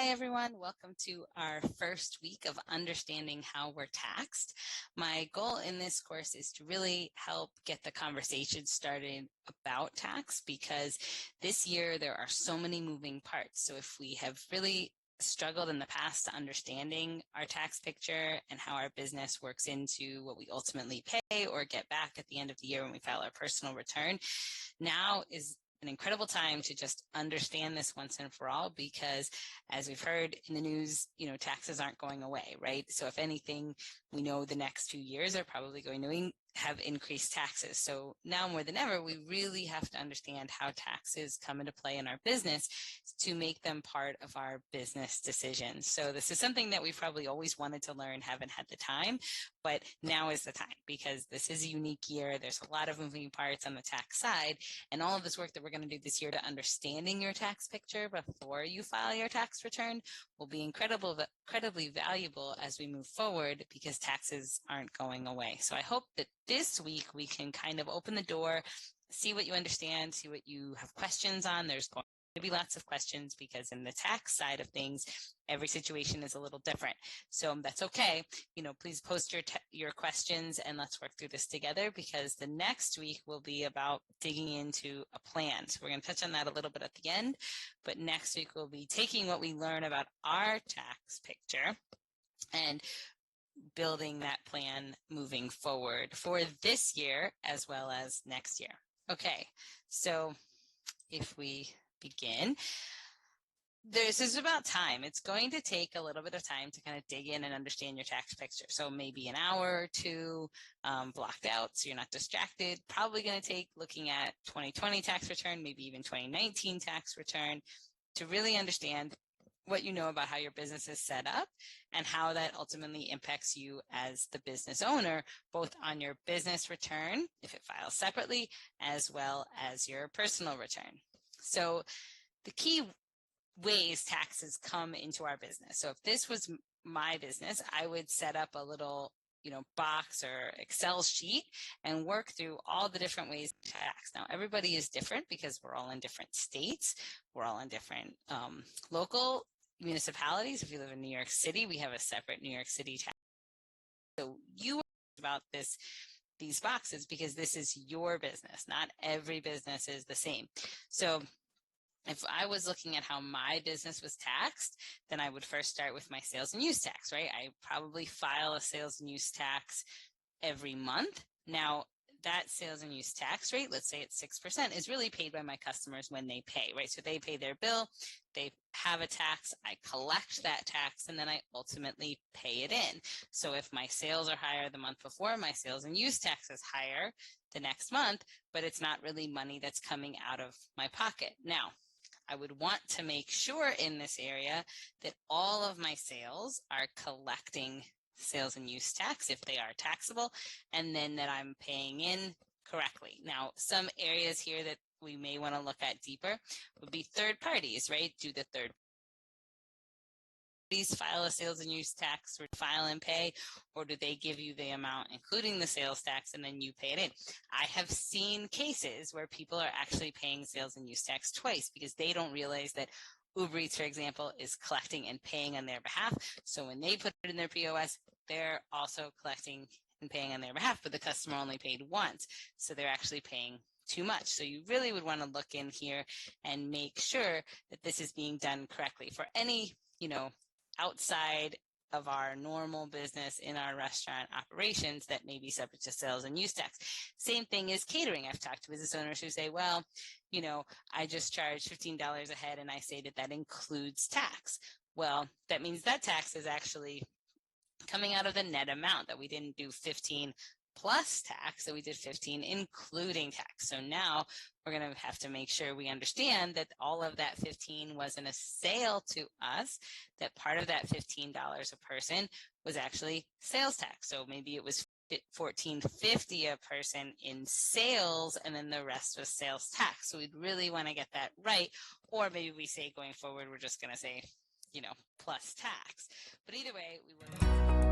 Hi, everyone. Welcome to our first week of understanding how we're taxed. My goal in this course is to really help get the conversation started about tax because this year there are so many moving parts. So if we have really struggled in the past to understanding our tax picture and how our business works into what we ultimately pay or get back at the end of the year when we file our personal return, now is an incredible time to just understand this once and for all, because as we've heard in the news, taxes aren't going away, right? So if anything, we know the next few years are probably going to have increased taxes. So now more than ever, we really have to understand how taxes come into play in our business to make them part of our business decisions. So this is something that we've probably always wanted to learn, haven't had the time, but now is the time because this is a unique year. There's a lot of moving parts on the tax side, and all of this work that we're going to do this year to understanding your tax picture before you file your tax return will be incredibly valuable as we move forward because taxes aren't going away. So I hope that this week we can kind of open the door, see what you understand, see what you have questions on. There's going to be lots of questions because in the tax side of things, every situation is a little different. So that's okay. Please post your questions and let's work through this together because the next week will be about digging into a plan. So we're going to touch on that a little bit at the end, but next week we'll be taking what we learn about our tax picture and building that plan moving forward for this year as well as next year. Okay, so if we begin, this is about time. It's going to take a little bit of time to kind of dig in and understand your tax picture. So maybe an hour or two blocked out so you're not distracted. Probably going to take looking at 2020 tax return, maybe even 2019 tax return to really understand what you know about how your business is set up and how that ultimately impacts you as the business owner, both on your business return, if it files separately, as well as your personal return. So the key ways taxes come into our business. So if this was my business, I would set up a little box or Excel sheet and work through all the different ways to tax. Now, everybody is different because we're all in different states. We're all in different local municipalities. If you live in New York City, we have a separate New York City tax. So you about these boxes because this is your business. Not every business is the same. So if I was looking at how my business was taxed, then I would first start with my sales and use tax, right? I probably file a sales and use tax every month. Now, that sales and use tax rate, let's say it's 6%, is really paid by my customers when they pay, right? So they pay their bill, they have a tax, I collect that tax, and then I ultimately pay it in. So if my sales are higher the month before, my sales and use tax is higher the next month, but it's not really money that's coming out of my pocket. Now, I would want to make sure in this area that all of my sales are collecting sales and use tax if they are taxable, and then that I'm paying in correctly. Now, some areas here that we may want to look at deeper would be third parties, right? Do the third parties file a sales and use tax or file and pay, or do they give you the amount including the sales tax and then you pay it in? I have seen cases where people are actually paying sales and use tax twice because they don't realize that Uber Eats, for example, is collecting and paying on their behalf. So when they put it in their POS, they're also collecting and paying on their behalf, but the customer only paid once. So they're actually paying too much. So you really would want to look in here and make sure that this is being done correctly. For any, outside of our normal business in our restaurant operations that may be subject to sales and use tax. Same thing as catering. I've talked to business owners who say, well, I just charge $15 a head and I say that includes tax. Well, that means that tax is actually coming out of the net amount, that we didn't do 15 plus tax, so we did 15 including tax. So now we're going to have to make sure we understand that all of that 15 wasn't a sale to us, that part of that $15 a person was actually sales tax. So maybe it was $14.50 a person in sales, and then the rest was sales tax. So we'd really want to get that right. Or maybe we say going forward, we're just going to say, plus tax. But either way, we would